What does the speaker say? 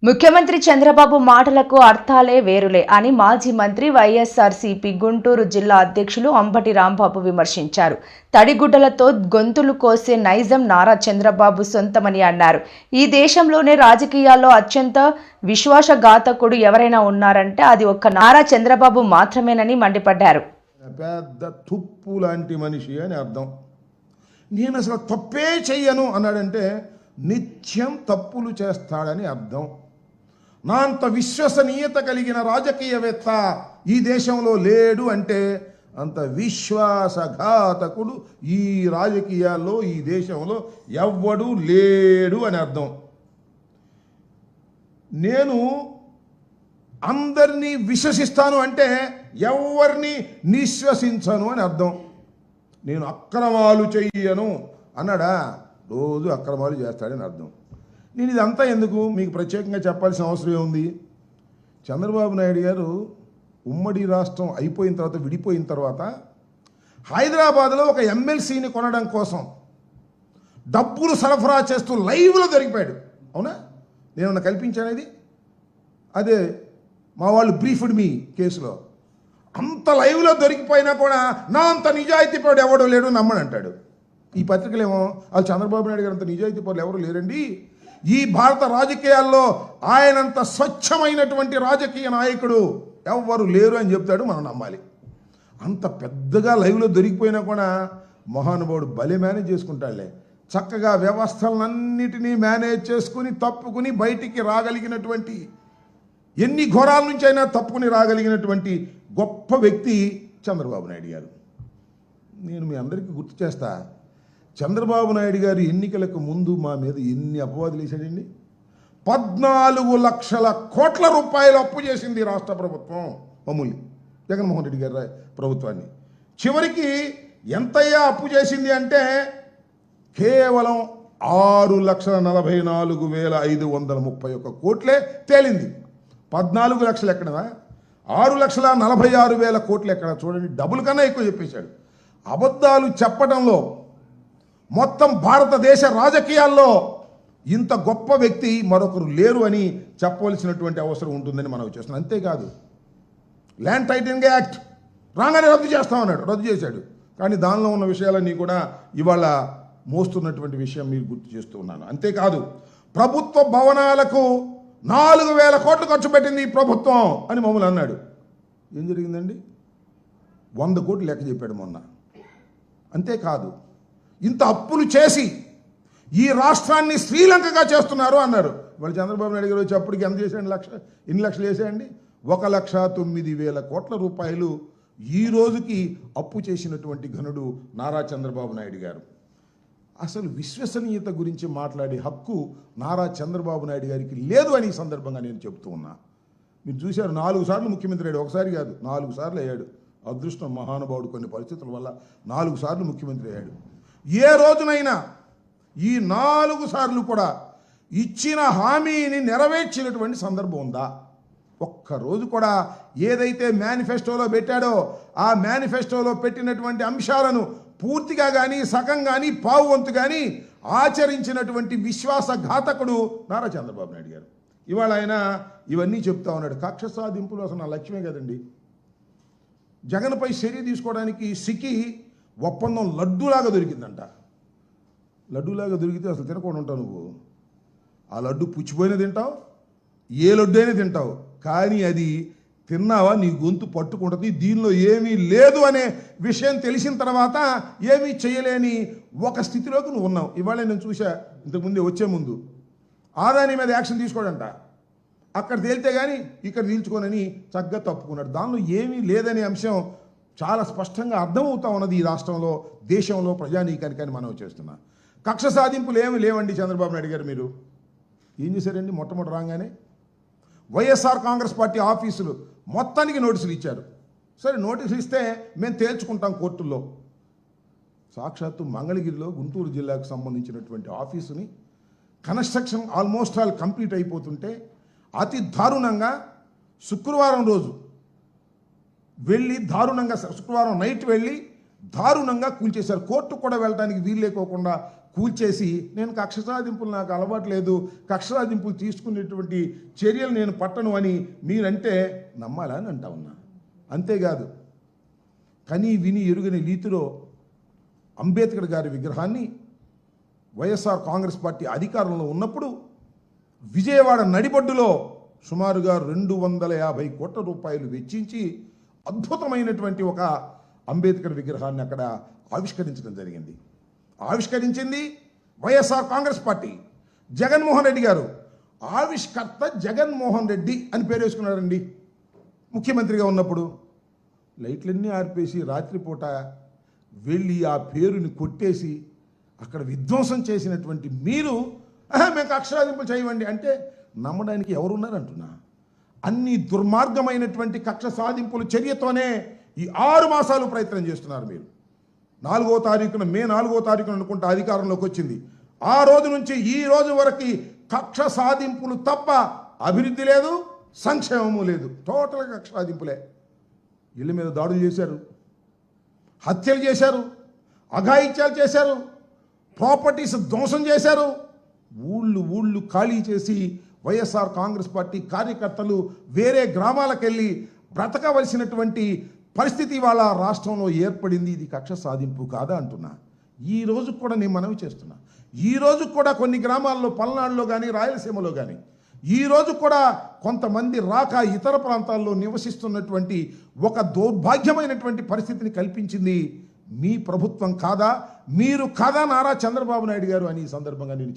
ముఖ్యమంత్రి చంద్రబాబు మాటలకు అర్థాలే వేరులే అని మాజీ మంత్రి వైఎస్ఆర్సీపీ గుంటూరు జిల్లా అధ్యక్షులు అంబటి రాంబాబు విమర్శించారు. తడిగుడ్డలతో గొంతులు కోసే నైజం నారా చంద్రబాబు సొంతమని అన్నారు. ఈ దేశంలోనే రాజకీయాల్లో అత్యంత విశ్వాసఘాతకుడు ఎవరైనా ఉన్నారంటే అది ఒక్క నారా చంద్రబాబు మాత్రమేనని మండిపడ్డారు. పెద్ద తుప్పు లాంటి మనిషి అని అర్థం. నేను అసలు తప్పే చెయ్యను అన్నాడంటే నిత్యం తప్పులు చేస్తాడని అర్థం. నా అంత విశ్వసనీయత కలిగిన రాజకీయవేత్త ఈ దేశంలో లేడు అంటే అంత విశ్వాసఘాతకుడు ఈ రాజకీయాల్లో ఈ దేశంలో ఎవ్వడూ లేడు అని అర్థం. నేను అందరినీ విశ్వసిస్తాను అంటే ఎవరిని నిశ్వసించను అని అర్థం. నేను అక్రమాలు చెయ్యను అన్నాడా, రోజు అక్రమాలు చేస్తాడని అర్థం. నేను ఇదంతా ఎందుకు మీకు ప్రత్యేకంగా చెప్పాల్సిన అవసరం ఏముంది? చంద్రబాబు నాయుడు గారు ఉమ్మడి రాష్ట్రం అయిపోయిన తర్వాత విడిపోయిన తర్వాత హైదరాబాద్లో ఒక ఎమ్మెల్సీని కొనడం కోసం డబ్బులు సరఫరా చేస్తూ లైవ్లో దొరికిపోయాడు. అవునా? నేనన్నా కల్పించానేది? అదే మా వాళ్ళు బ్రీఫ్డ్ మీ కేసులో అంత లైవ్లో దొరికిపోయినా కూడా నా అంత నిజాయితీ పరుడు ఎవడో లేడు నమ్మడంటాడు. ఈ పత్రికలేమో వాళ్ళు చంద్రబాబు నాయుడు గారు అంత నిజాయితీ పరులు ఎవరు లేరండి, ఈ భారత రాజకీయాల్లో ఆయనంత స్వచ్ఛమైనటువంటి రాజకీయ నాయకుడు ఎవరు లేరు అని చెప్తాడు. మనం నమ్మాలి. అంత పెద్దగా లైవ్లో దొరికిపోయినా కూడా మహానుభావుడు భలే మేనేజ్ చేసుకుంటాడులే. చక్కగా వ్యవస్థలన్నిటినీ మేనేజ్ చేసుకుని తప్పుకుని బయటికి రాగలిగినటువంటి, ఎన్ని ఘోరాల నుంచి అయినా తప్పుకుని రాగలిగినటువంటి గొప్ప వ్యక్తి చంద్రబాబు నాయుడు గారు. నేను మీ అందరికీ గుర్తు చేస్తా, చంద్రబాబు నాయుడు గారు ఎన్నికలకు ముందు మా మీద ఎన్ని అపవాదులు వేశాడండి. 14 లక్షల కోట్ల రూపాయలు అప్పు చేసింది రాష్ట్ర ప్రభుత్వం మామూలు జగన్మోహన్ రెడ్డి గారి ప్రభుత్వాన్ని. చివరికి ఎంతయ్యా అప్పు చేసింది అంటే కేవలం 6,44,531 కోట్లే తేలింది. 14 లక్షలు ఎక్కడదా, 6,46,000 కోట్లు ఎక్కడ? చూడండి, డబుల్ కన్నా ఎక్కువ చెప్పేశాడు. అబద్ధాలు చెప్పడంలో మొత్తం భారతదేశ రాజకీయాల్లో ఇంత గొప్ప వ్యక్తి మరొకరు లేరు అని చెప్పవలసినటువంటి అవసరం ఉంటుందని మనం చేస్తున్నాం. అంతేకాదు, ల్యాండ్ టైటిలింగ్ యాక్ట్ రాగానే రద్దు చేస్తామన్నాడు, రద్దు చేశాడు. కానీ దానిలో ఉన్న విషయాలన్నీ కూడా ఇవాళ మోస్తున్నటువంటి విషయం మీరు గుర్తు చేస్తూ ఉన్నాను. అంతేకాదు, ప్రభుత్వ భవనాలకు 4,000 కోట్లు ఖర్చు పెట్టింది ఈ ప్రభుత్వం అని మమ్మల్ని అన్నాడు. ఏం జరిగిందండి? 100 కోట్లు లెక్క చెప్పాడు మొన్న. అంతేకాదు, ఇంత అప్పులు చేసి ఈ రాష్ట్రాన్ని శ్రీలంకగా చేస్తున్నారు అన్నారు. వాళ్ళు చంద్రబాబు నాయుడు గారు వచ్చి అప్పటికి ఎంత చేశాడు? ఎన్ని లక్షలు వేసాయండి? 1,09,000 కోట్ల రూపాయలు ఈ రోజుకి అప్పు చేసినటువంటి ఘనుడు నారా చంద్రబాబు నాయుడు గారు. అసలు విశ్వసనీయత గురించి మాట్లాడే హక్కు నారా చంద్రబాబు నాయుడు గారికి లేదు అని ఈ సందర్భంగా నేను చెప్తూ ఉన్నా. మీరు చూశారు, 4 సార్లు ముఖ్యమంత్రి అయ్యాడు. ఒకసారి కాదు, 4 సార్లు అయ్యాడు. అదృష్టం మహానుభావుడు, కొన్ని పరిస్థితుల వల్ల 4 సార్లు ముఖ్యమంత్రి అయ్యాడు. ఏ రోజునైనా ఈ 4 సార్లు కూడా ఇచ్చిన హామీని నెరవేర్చినటువంటి సందర్భం ఉందా? ఒక్కరోజు కూడా ఏదైతే మేనిఫెస్టోలో పెట్టాడో ఆ మేనిఫెస్టోలో పెట్టినటువంటి అంశాలను పూర్తిగా కానీ సగం కానీ పావు వంతు కానీ ఆచరించినటువంటి విశ్వాసఘాతకుడు నారా చంద్రబాబు నాయుడు గారు. ఇవాళ ఆయన ఇవన్నీ చెప్తా ఉన్నాడు. కక్ష సాధింపులు అసలు నా లక్ష్యమే కదండి. జగన్పై చర్య తీసుకోవడానికి సికి ఒప్పందం లడ్డూలాగా దొరికిందంట. లడ్డూలాగా దొరికితే అసలు తినకుండా ఉంటావు నువ్వు. ఆ లడ్డు పుచ్చిపోయినా తింటావు, ఏ లడ్డు అయినా తింటావు, కానీ అది తిన్నావా నీ గొంతు పట్టుకుంటుంది. దీనిలో ఏమీ లేదు అనే విషయం తెలిసిన తర్వాత ఏమీ చేయలేని ఒక స్థితిలోకి నువ్వు ఉన్నావు. ఇవాళ నేను చూసా, ఇంతకుముందే వచ్చే ముందు ఆదాని మీద యాక్షన్ తీసుకోడంట. అక్కడ తేలితే కానీ ఇక్కడ తీల్చుకోనని చక్కగా తప్పుకున్నాడు. దానిలో ఏమీ లేదనే అంశం చాలా స్పష్టంగా అర్థమవుతా ఉన్నది ఈ రాష్ట్రంలో, దేశంలో, ప్రజానీకానికి అని మనం చేస్తున్నా. కక్ష సాధింపులు ఏమి లేవండి. చంద్రబాబు నాయుడు గారు మీరు ఏం చేశారండి? మొట్టమొదటి రాగానే వైఎస్ఆర్ కాంగ్రెస్ పార్టీ ఆఫీసులు మొత్తానికి నోటీసులు ఇచ్చారు. సరే, నోటీసులు ఇస్తే మేము తేల్చుకుంటాం కోర్టుల్లో. సాక్షాత్తు మంగళగిరిలో గుంటూరు జిల్లాకు సంబంధించినటువంటి ఆఫీసుని కన్స్ట్రక్షన్ ఆల్మోస్ట్ ఆల్ కంప్లీట్ అయిపోతుంటే అతి దారుణంగా శుక్రవారం రోజు వెళ్ళి శుక్రవారం నైట్ వెళ్ళి దారుణంగా కూల్చేశారు. కోర్టు కూడా వెళ్ళడానికి వీలు లేకోకుండా కూల్చేసి నేను కక్ష సాధింపులు నాకు అలవాటు లేదు, కక్ష సాధింపులు తీసుకునేటువంటి చర్యలు నేను పట్టను అని మీరంటే నమ్మాలా అని అంటా ఉన్నా. అంతేకాదు కని విని ఎరుగని రీతిలో అంబేద్కర్ గారి విగ్రహాన్ని వైఎస్ఆర్ కాంగ్రెస్ పార్టీ అధికారంలో ఉన్నప్పుడు విజయవాడ నడిబొడ్డులో సుమారుగా 250 కోట్ల రూపాయలు వెచ్చించి అద్భుతమైనటువంటి ఒక అంబేద్కర్ విగ్రహాన్ని అక్కడ ఆవిష్కరించడం జరిగింది. ఆవిష్కరించింది వైఎస్ఆర్ కాంగ్రెస్ పార్టీ. జగన్మోహన్ రెడ్డి గారు ఆవిష్కర్త జగన్మోహన్ రెడ్డి అని పేరు వేసుకున్నారండి. ముఖ్యమంత్రిగా ఉన్నప్పుడు లైట్లన్నీ ఆర్పేసి రాత్రిపూట వెళ్ళి ఆ పేరుని కొట్టేసి అక్కడ విధ్వంసం చేసినటువంటి మీరు మేము కక్షసాధింపులు చేయవండి అంటే నమ్మడానికి ఎవరున్నారంటున్నా. అన్ని దుర్మార్గమైనటువంటి కక్ష సాధింపుల చర్యతోనే ఈ 6 మాసాలు ప్రయత్నం చేస్తున్నారు మీరు. 4వ తారీఖున మే 4వ తారీఖున అనుకుంటా అధికారంలోకి వచ్చింది. ఆ రోజు నుంచి ఈ రోజు వరకు కక్ష సాధింపులు తప్ప అభివృద్ధి లేదు, సంక్షేమము లేదు. టోటల్గా కక్ష సాధింపులే. ఇళ్ళ మీద దాడులు చేశారు, హత్యలు చేశారు, అఘాయిత్యాలు చేశారు, ప్రాపర్టీస్ ధ్వంసం చేశారు. ఊళ్ళు ఖాళీ చేసి వైఎస్ఆర్ కాంగ్రెస్ పార్టీ కార్యకర్తలు వేరే గ్రామాలకు వెళ్ళి బ్రతకవలసినటువంటి పరిస్థితి వాళ్ళ రాష్ట్రంలో ఏర్పడింది. ఇది కక్ష సాధింపు కాదా అంటున్నా. ఈ రోజు కూడా నేను మనవి చేస్తున్నా. ఈ రోజు కూడా కొన్ని గ్రామాల్లో పల్నాడులో కానీ రాయలసీమలో కానీ ఈ రోజు కూడా కొంతమంది రాక ఇతర ప్రాంతాల్లో నివసిస్తున్నటువంటి ఒక దౌర్భాగ్యమైనటువంటి పరిస్థితిని కల్పించింది మీ ప్రభుత్వం కాదా, మీరు కాదా నారా చంద్రబాబు నాయుడు గారు అని ఈ సందర్భంగా నేను